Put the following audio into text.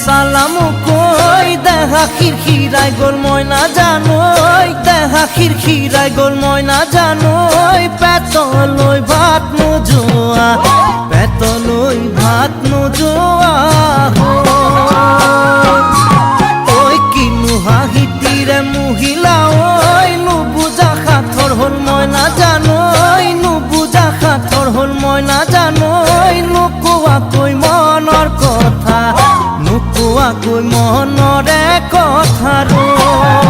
সালামু কই দেখা খিরখিরাই গোল ময়না জানোই দেখা খিরখিরাই গোল ময়না জানোই পেতলই ভাত নোজোয়া পেতলই ভাত নোজোয়া ওই কিনু হাহিতিরে মহিলা ওই নুবুজা খাথর হল ময়না জানোই নুবুজা খাথর হল ময়না জানোই নুকুয়া কই মনৰ কথা নুকুয়া কই মনৰে কথা ৰ